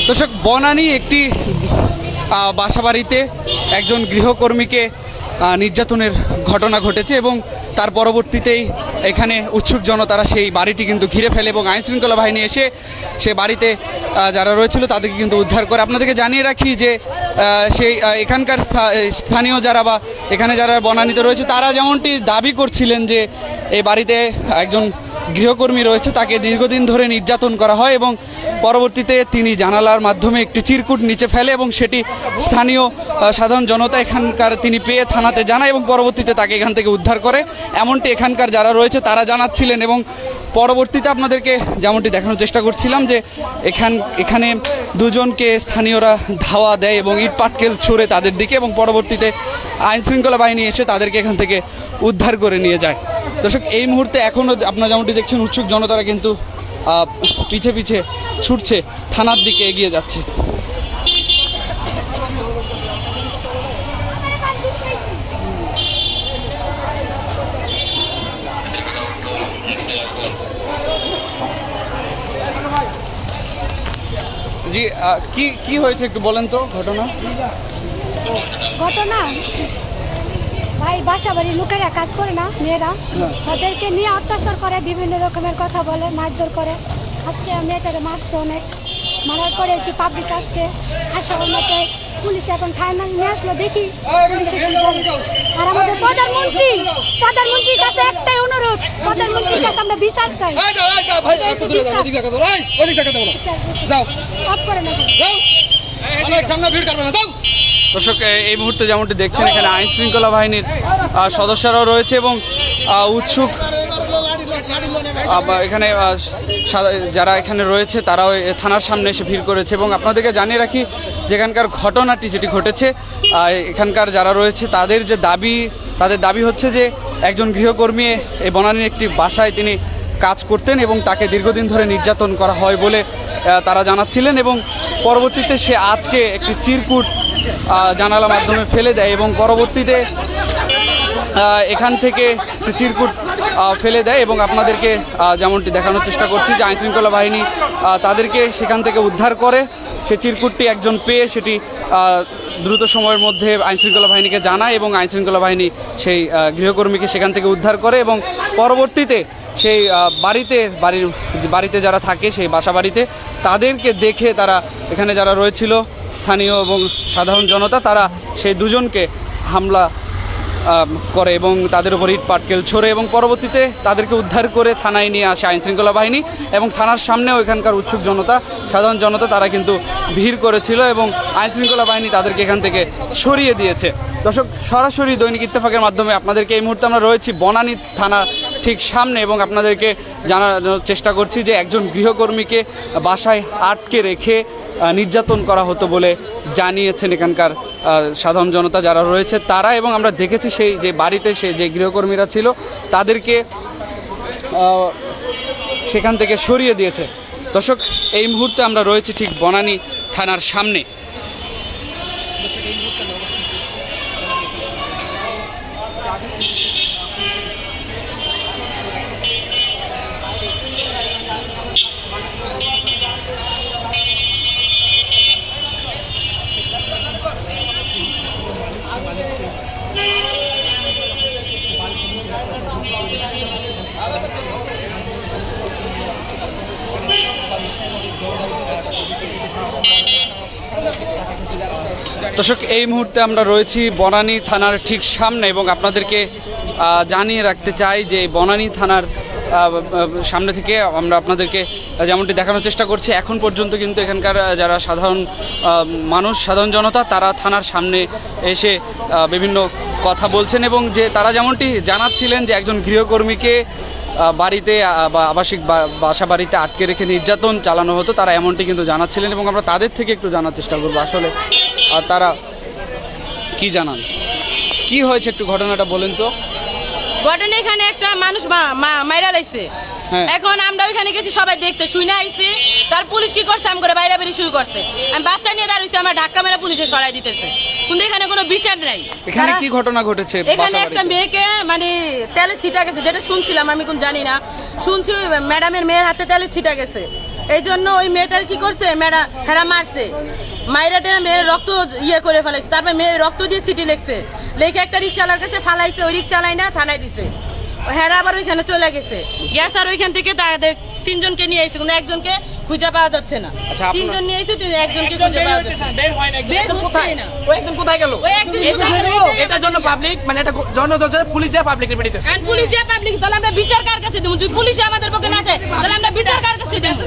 দর্শক, বনানী একটি বাসাবাড়িতে একজন গৃহকর্মীকে নির্যাতনের ঘটনা ঘটেছে এবং তার পরবর্তীতেই এখানে উৎসুক জনতারা সেই বাড়িটি কিন্তু ঘিরে ফেলে এবং আইনশৃঙ্খলা বাহিনী এসে সে বাড়িতে যারা রয়েছিল তাদেরকে কিন্তু উদ্ধার করে। আপনাদেরকে জানিয়ে রাখি যে সেই এখানকার স্থানীয় যারা বা এখানে যারা বনানীতে রয়েছে তারা যেমনটি দাবি করছিলেন যে এই বাড়িতে একজন গৃহকর্মী রয়েছে, তাকে দীর্ঘদিন ধরে নির্যাতন করা হয় এবং পরবর্তীতে তিনি জানালার মাধ্যমে একটি চিরকুট নিচে ফেলে এবং সেটি স্থানীয় সাধারণ জনতা এখানকার তিনি পেয়ে থানাতে জানায় এবং পরবর্তীতে তাকে এখান থেকে উদ্ধার করে, এমনটি এখানকার যারা রয়েছে তারা জানাচ্ছিলেন। এবং পরবর্তীতে আপনাদেরকে যেমনটি দেখানোর চেষ্টা করছিলাম যে এখানে দুজনকে স্থানীয়রা ধাওয়া দেয় এবং ইট পাটকেল ছুঁড়ে তাদের দিকে এবং পরবর্তীতে আইনশৃঙ্খলা বাহিনী এসে তাদেরকে এখান থেকে উদ্ধার করে নিয়ে যায়। দর্শক, এই মুহূর্তে এখনও আপনারা যেমনটি দেখছেন উৎসুক জনতারা কিন্তু পিছে পিছে ছুটছে, থানার দিকে এগিয়ে যাচ্ছে। জি, কি হয়েছে একটু বলেন তো ঘটনা। ভাই বাসা বাড়ি লোকেরা কাজ করে না, মেয়েরা তাদেরকে নিয়ে অত্যাচার করে, বিভিন্ন রকমের কথা বলে, মারধর করে। আজকে মেয়েটাকে মারছে অনেক, মারার পরে যে পাবলিক আসছে, আসার মতো পুলিশ এখন থানা নিয়ে আসলো, দেখি পুলিশে কি বলে। আর আমাদের প্রধানমন্ত্রীর কাছে একটাই অনুরোধ, প্রধানমন্ত্রীর কাছে আমরা বিচার চাই। দর্শক, এই মুহূর্তে যেমনটি দেখছেন এখানে আইন শৃঙ্খলা বাহিনীর সদস্যরাও রয়েছে এবং উৎসুক এখানে যারা এখানে রয়েছে তারাও থানার সামনে এসে ভিড় করেছে। এবং আপনাদেরকে জানিয়ে রাখি যেখানকার ঘটনাটি যেটি ঘটেছে, এখানকার যারা রয়েছে তাদের দাবি হচ্ছে যে একজন গৃহকর্মী এই বনানীর একটি বাসায় তিনি কাজ করতেন এবং তাকে দীর্ঘদিন ধরে নির্যাতন করা হয় বলে তারা জানাচ্ছিলেন এবং পরবর্তীতে সে আজকে একটি চিরকুট জানালার মাধ্যমে ফেলে দেয় এবং পরবর্তীতে এখান থেকে চিরকুট ফেলে দেয় এবং আপনাদেরকে যেমনটি দেখানোর চেষ্টা করছি যে আইনশৃঙ্খলা বাহিনী তাদেরকে সেখান থেকে উদ্ধার করে। সে চিরকুটটি একজন পেয়ে সেটি দ্রুত সময়ের মধ্যে আইনশৃঙ্খলা বাহিনীকে জানায় এবং আইনশৃঙ্খলা বাহিনী সেই গৃহকর্মীকে সেখান থেকে উদ্ধার করে এবং পরবর্তীতে সেই বাড়িতে যারা থাকে সেই বাসা বাড়িতে তাদেরকে দেখে তারা এখানে যারা রয়েছিল স্থানীয় এবং সাধারণ জনতা তারা সেই দুজনকে হামলা করে এবং তাদের উপর ইট পাটকেল ছোড়ে এবং পরবর্তীতে তাদেরকে উদ্ধার করে থানায় নিয়ে আসে আইনশৃঙ্খলা বাহিনী এবং থানার সামনেও এখানকার উৎসুক জনতা সাধারণ জনতা তারা কিন্তু ভিড় করেছিল এবং আইনশৃঙ্খলা বাহিনী তাদেরকে এখান থেকে সরিয়ে দিয়েছে। দর্শক, সরাসরি দৈনিক ইত্তেফাকের মাধ্যমে আপনাদেরকে এই মুহূর্তে আমরা রয়েছি বনানী থানা ঠিক সামনে এবং আপনাদেরকে জানানোর চেষ্টা করছি যে একজন গৃহকর্মীকে বাসায় আটকে রেখে নির্যাতন করা হতো বলে জানিয়েছেন এখানকার সাধারণ জনতা যারা রয়েছে তারা। এবং আমরা দেখেছি সেই যে বাড়িতে যে গৃহকর্মীরা ছিল তাদেরকে সেখান থেকে সরিয়ে দিয়েছে। দর্শক, এই মুহূর্তে আমরা রয়েছি ঠিক বনানী থানার সামনে। দর্শক, এই মুহূর্তে আমরা রয়েছি বনানী থানার ঠিক সামনে এবং আপনাদেরকে জানিয়ে রাখতে চাই যে বনানী থানার সামনে থেকে আমরা আপনাদেরকে যেমনটি দেখানোর চেষ্টা করছি এখন পর্যন্ত কিন্তু এখানকার যারা সাধারণ জনতা তারা থানার সামনে এসে বিভিন্ন কথা বলছেন এবং যে তারা যেমনটি জানাচ্ছিলেন যে একজন গৃহকর্মীকে বাড়িতে বা আবাসিক বাসা বাড়িতে আটকে রেখে নির্যাতন চালানো হতো, তারা এমনটি কিন্তু জানাচ্ছিলেন এবং আমরা তাদের থেকে একটু জানার চেষ্টা করবো আসলে তারা কি জানান। কি হয়েছে একটু ঘটনাটা বলেন তো। ঘটনা এখানে একটা মানুষ মাইরা লাইছে, এখন আমরা ওইখানে গেছি সবাই দেখতে, শুনে আইছি। তার পুলিশ কি করছে, আম করে বাইরে বেরিয়ে শুরু করছে। আমি বাচ্চা নিয়ে দাঁড়িয়েছি, আমার ধাক্কা মেরে পুলিশে সরাই দিতেছে, কিন্তু এখানে কোনো বিচার নাই। এখানে কি ঘটনা ঘটেছে? এখানে একটা মেয়েকে মানে তেলে ছিটা গেছে, যেটা শুনছিলাম, আমি কোন জানি না, শুনছি ম্যাডামের মেয়ের হাতে তেলে ছিটা গেছে। এই জন্য ওই মেয়েটার কি করছে হেরা মারছে, মাইরাটে মেয়ের রক্ত ইয়ে করে ফেলাইছে, তারপরে মেয়ের রক্ত দিয়ে চিঠি লিখছে, লেখে একটা রিক্সাওয়ালার কাছে ফালাইছে, ওই রিক্সাওয়ালাই না থানায় দিছে। হেরা আবার ওইখানে চলে গেছে, গ্যাস আর ওইখান থেকে তাদের 3 জনকে নিয়ে আইছে, কোনো একজনকে খুঁজে পাওয়া যাচ্ছে না। 3 জন নিয়ে আইছে, একজনকে খুঁজে পাওয়া যাচ্ছে না। বের হচ্ছেই না। ওই একজন কোথায় গেল? ওই একজন কোথায় গেল? এটার জন্য পাবলিক মানে এটা জনদল পুলিশ যায় পাবলিক রিপিটেছে। আর পুলিশ যে পাবলিক, তাহলে আমরা বিচার কার কাছে দেব? যদি পুলিশ আমাদের পক্ষে না যায় তাহলে আমরা বিচার কার কাছে দেব?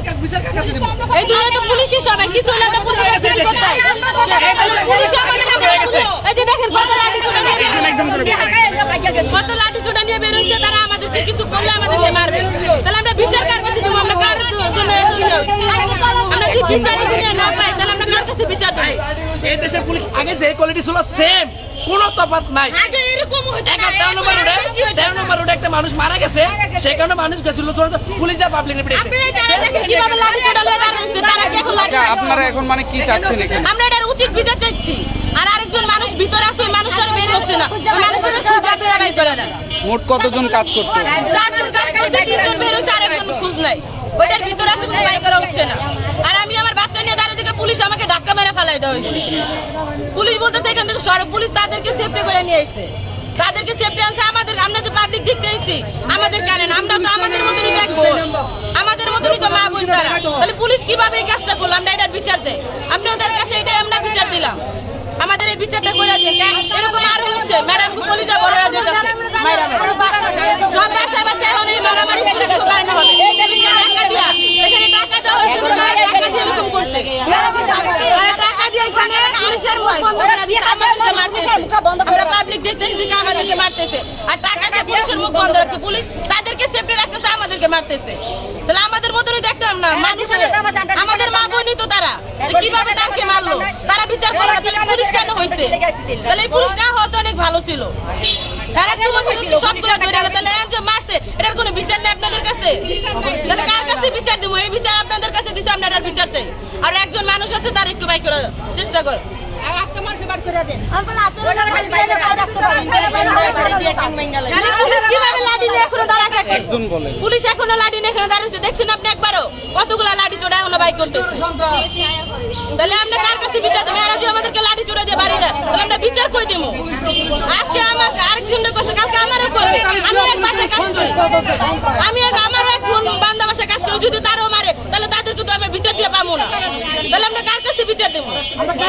এই দুনিয়া তো পুলিশই সবাই, কিছু হলে আমরা পুলিশের কাছে করতে হয়। পুলিশ আমাদের কাছে এই যে দেখেন কত লাঠি ছোটা নিয়ে বের হইছে, কত লাঠি ছোটা নিয়ে বের হইছে, তারা আমাদেরকে কিছু করলে আমাদেরকে মারবে। তাহলে আমরা বিচার কার কাছে দেব? আমরা কার জন্য আমরা যদি বিচার দুনিয়া না পাই তাহলে আমরা কার কাছে বিচার দেব? এই দেশের পুলিশ আগে যে কোয়ালিটি ছিল সেম, কোনো তফাৎ নাই। আগে এরকম হতো না, 13 নম্বর রোডে একটা মানুষ মারা গেছে, সেখানে মানুষ গেছিল, পুলিশ যায় পাবলিক রিপিটেছে। আপনারা যারা দেখেন কিভাবে লাঠি ছোটা লয়ে দাঁড়াইছে, তারা কি এখন লাঠি? আচ্ছা, আপনারা এখন মানে কি চাচ্ছেন এখানে? আমরা এটার উচিত বিচার চাইছি। আর আরেকজন মানুষ ভিতরে আছে, ওই মানুষটার বের হচ্ছে না, ওই মানুষের খুঁজে আপনারা বের করে দেন। মোট কতজন কাজ করতো? 4 জন কাজ করতে, 3 জন বের হচ্ছে, আরেকজন খোঁজ নাই, ওইটার ভিতরে আছে, কোনো বাই করা হচ্ছে না। আর আমি আমার বাচ্চা নিয়ে দাঁড়িয়ে থেকে পুলিশ আমাকে ধাক্কা মেরে ফেলাই দেওয়া হয়েছে। পুলিশ বলতেছে এখান থেকে সড়ক, পুলিশ তাদেরকে সেফটি করে নিয়ে এসেছে, তাদেরকে সেফটি আনছে। আমাদের, আমরা যে পাবলিক দেখতে এসেছি, আমাদের কারণ আমরা তো আমাদের মতনই দেখবো, আমাদের মতনই তো মা বোন তারা। তাহলে পুলিশ কিভাবে এই কাজটা করলো? আমরা এটার বিচার চাই, আমরা ওদের কাছে এটাই আমরা বিচার দিলাম, আমাদের এই বিচারটা করে দিন। এরকম আরো হচ্ছে, ম্যাডাম কলিজা বড় হয়ে যাচ্ছে, সব বাসায় বাসায় এখন এই মারামারি পুলিশ কারণে হবে। টাকা দিয়া এখানে টাকা দেওয়া হয়েছে, টাকা দিয়ে এরকম করছে, আর টাকা দিয়ে এখানে পুলিশের মুখ বন্ধ করে দিয়ে আমাদেরকে মারতেছে। আমরা পাবলিক দেখতেছি যে আমাদেরকে মারতেছে, আর টাকা দিয়ে পুলিশের মুখ বন্ধ রাখছে, পুলিশ তাদেরকে সেফটি রাখতেছে, আমাদেরকে মারতেছে। তাহলে আমাদের মতনই দেখতাম না, মানুষের আমাদের মা বোনই তো তারা, কিভাবে তাকে মারলো, তারা বিচার করে। তাহলে পুলিশ কেন হয়েছে? তাহলে এই পুলিশ না হওয়া তো অনেক ভালো ছিল। তারা কি সবগুলো ধরে আলো, তাহলে যে মারছে এটার কোনো বিচার নেই আপনাদের কাছে? তাহলে কার কাছে বিচার দিব? এই বিচার আপনাদের কাছে দিচ্ছে, আমরা এটার বিচার চাই। আর একজন মানুষ আছে, তার একটু বাই করে চেষ্টা করে। পুলিশ এখনো লাঠি নিয়ে এখানে দাঁড়িয়েছে, দেখছেন আপনি একবারও? কতগুলা লাঠি চোড়া এখনো বাইক করতেছে। তাহলে আমরা কার কাছে বিচার দেবো? এরা যদি আমাদেরকে লাঠি চোড়া দিয়ে বাড়ি দেয়, তাহলে আমরা বিচার করে দেবো। আজকে আমার আরেকজন করছে, কালকে আমারও করবে। আমি এক বাসায় কাজ করি, আমি আমারও এক বান্দা বাসায় কাজ করি, যদি তারও মারে তাহলে তাদেরকে তো আমি বিচার দিয়ে পাবো না। তাহলে আমরা কার কাছে বিচার দেবো?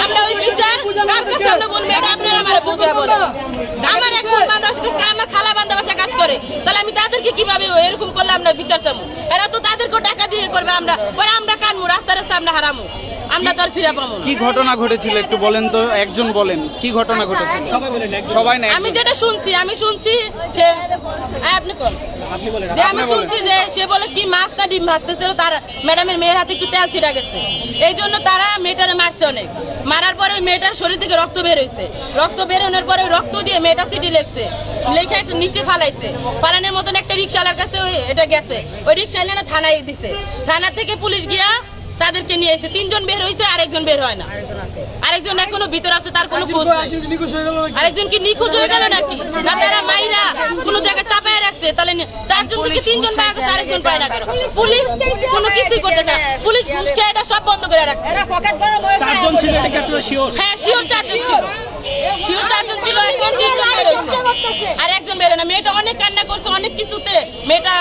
আমরা ওই বিচার কার কাছে আমরা বলবো? এটা আপনারা আমার বুঝে বলে। আমার এক বান্দা বাসায় কাজ করে, আমার খালা বান্দা বাসায় কাজ করে, তাহলে আমি তাদেরকে কিভাবে এরকম করলে আমরা বিচার চাবো? এরা তো তাদেরকেও টাকা দিয়ে করবে, আমরা পরে আমরা কানবো, রাস্তা রাস্তা আমরা হারামো, আমরা তো আর ফিরে পাবো না। কি ঘটনা ঘটেছিল একটু বলেন তো, একজন বলেন কি ঘটনা ঘটেছিল? সবাই না, আমি যেটা শুনছি, সে আপনি কোন যে আমি শুনছি যে সে বলে কি মাছ না ডিম ভাজতেছিল, তার ম্যাডামের মেয়ের হাতে একটু তেল ছিটা গেছে, এই জন্য তারা মেয়েটারে মারছে অনেক। মারার পরে ওই মেয়েটার শরীর থেকে রক্ত বের হয়েছে, রক্ত বেরোনোর পরে রক্ত দিয়ে মেয়েটা সিটি লেগছে, লেখা একটা নিচে ফালাইছে, ফালানোর মতন একটা রিক্সাওয়ালার কাছে এটা গেছে, ওই রিক্সাওয়ালা থানায় দিছে, থানা থেকে পুলিশ গিয়া তাদেরকে নিয়ে এসে 3 জন বের হয়েছে, আরেকজন বের হয় না, আরেকজন এখনো ভিতর আছে, তার কোনো খোঁজ নাই। আরেকজন কি নিখোঁজ হয়ে গেল নাকি? না তারা মাইরা কোনো জায়গায় চাপায় রাখছে, তাহলে 4 জন থেকে 3 জন পায় গেছে, আরেকজন পায় না কেন? পুলিশ কোনো কিছুই করতে না, পুলিশ ঘুষ খেয়ে এটা সব বন্ধ করে রাখছে। 4 জন ছিল, এটা কি আপনারা শিওর? হ্যাঁ শিওর 4 জন ছিল, শিওর 4 জন ছিল, একজন আর একজন বেরো না। মেয়েটা অনেক কান্না করছে, অনেক কিছুতে মেয়েটা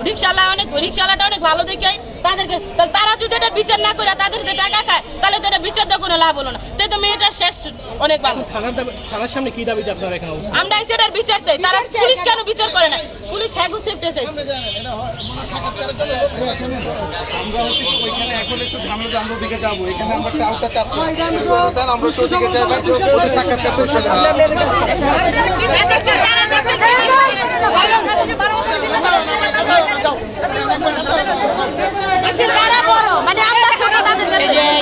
রিক্সাওয়ালাটা অনেক ভালো দেখে তাদেরকে, তারা যদি এটা বিচার না করে তাদেরকে টাকা খায়, তাহলে তো এটা বিচার দেওয়া কোনো লাভ হলো না। তাই তো মেয়েটা শেষ অনেক ভালো। থানার সামনে কি দাবি আপনারা এখানে? আমরা সেটার বিচার চাই, তারা পুলিশ কেন বিচার করে না? পুলিশ হ্যাগু সেফটি চাই। আমরা হচ্ছে ওইখানে এখন একটু ঝামেলা আমরা দিকে যাবো, এখানে আমরা টাউটা চাচ্ছি, আমরা তো দিকে যাই ভাই, সাক্ষাৎকার তো মানে আমরা ছোট,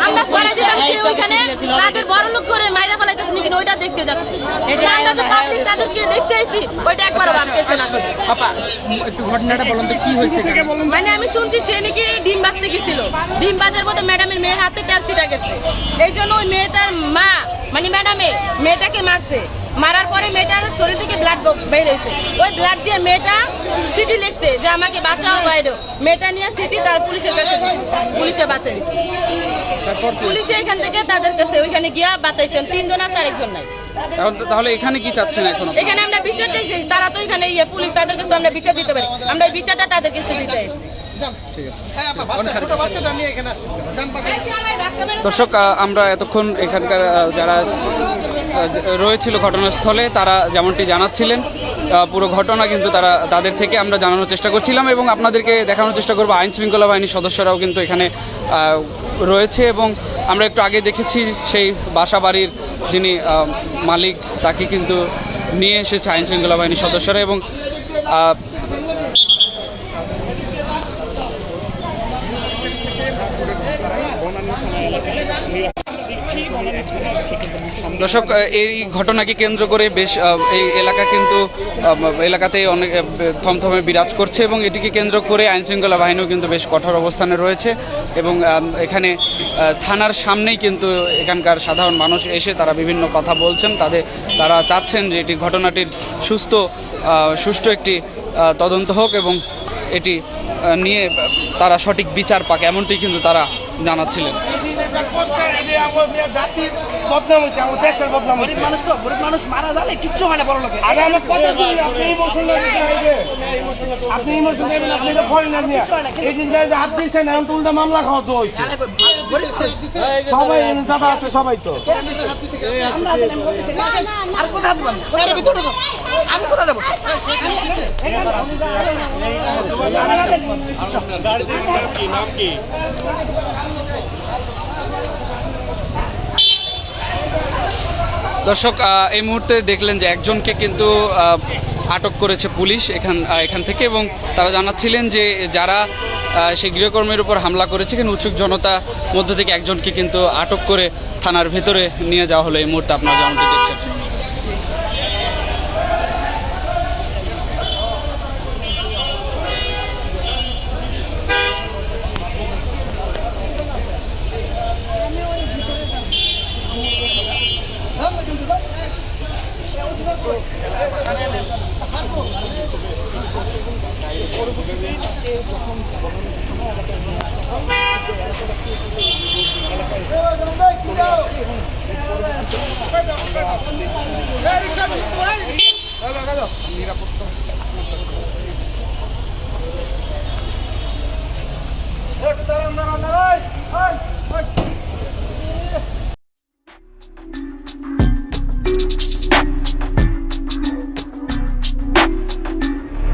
আমরা পরে দিলাম ওইখানে তাদের বড় লোক করে মাইরা ফেলাইতেছে নাকি ওইটা দেখতে যাচ্ছে, আমরা তো পাবলিক তাদেরকে দেখতে আইছি, ওইটা একবারও ভাবতেছে না। একটু ঘটনাটা বলুন তো কি হয়েছে? মানে আমি শুনছি সে নাকি ডিম বাজতে গেছিল, ডিম বাজার মধ্যে ম্যাডামের মেয়ের হাতে তেল ছিটা গেছে, এই জন্য ওই মেয়েটার মা মানে ম্যাডামে মেয়েটাকে মারছে, মারার পরে মেয়েটার শরীর থেকে ব্লাড বের হয়েছে। ওই ব্লাড দিয়ে মেয়েটা চিঠি লিখছে যে আমাকে বাঁচাও বাইরে। মেয়েটা নিয়ে চিঠি তার পুলিশের কাছে পুলিশে বাঁচাই। তারপর পুলিশে এখান থেকে তাদের কাছে ওইখানে গিয়া বাঁচাইছেন, 3 জন আছে, আরেকজন নাই। তাহলে এখানে কি চাচ্ছেন এখন? এখানে আমরা বিচার চাইছি, তারা তো এখানে পুলিশ, তাদের কাছে আমরা বিচার দিতে পারি, আমরা এই বিচারটা তাদের কাছে দিতে এসেছি। ঠিক আছে। আমার দর্শক, আমরা এতক্ষণ এখানকার যারা রয়েছিল ঘটনাস্থলে তারা যেমনটি জানাচ্ছিলেন পুরো ঘটনা কিন্তু তাদের থেকে আমরা জানানোর চেষ্টা করছিলাম এবং আপনাদেরকে দেখানোর চেষ্টা করবো আইন শৃঙ্খলা বাহিনীর সদস্যরাও কিন্তু এখানে রয়েছে এবং আমরা একটু আগে দেখেছি সেই বাসা বাড়ির যিনি মালিক তাকে কিন্তু নিয়ে এসেছে আইন শৃঙ্খলা বাহিনীর সদস্যরা এবং দর্শক, এই ঘটনাকে কেন্দ্র করে বেশ এই এলাকা কিন্তু এলাকাতেই অনেক থমথমে বিরাজ করছে এবং এটিকে কেন্দ্র করে আইনশৃঙ্খলা বাহিনীও কিন্তু বেশ কঠোর অবস্থানে রয়েছে এবং এখানে থানার সামনেই কিন্তু এখানকার সাধারণ মানুষ এসে তারা বিভিন্ন কথা বলছেন। তারা চাচ্ছেন যে এটি ঘটনাটির সুষ্ঠু একটি তদন্ত হোক এবং এটি নিয়ে তারা সঠিক বিচার পাক, এমনটি কিন্তু তারা জানাচ্ছিলেন। মানুষ মারা যাবে কিচ্ছু হয় না, বড় লোকে আপনি ইমোশন দেবেন, আপনি তো ফরেনার নিয়ে এই দিন হাত দিচ্ছেন, এখন তো উল্টা মামলা খাওয়া তো হয়েছে। সবাই দাদা আছে, সবাই তো আর কোথায় আমি কোথায় যাবো? দর্শক, এই মুহূর্তে দেখলেন যে একজনকে কিন্তু আটক করেছে পুলিশ এখান থেকে এবং তারা জানাচ্ছিলেন যে যারা সেই গৃহকর্মীর উপর হামলা করেছে এখানে উৎসুক জনতা মধ্য থেকে একজনকে কিন্তু আটক করে থানার ভেতরে নিয়ে যাওয়া হলো এই মুহূর্তে আপনারা যেমনটি দেখছেন। নিরাপত্তা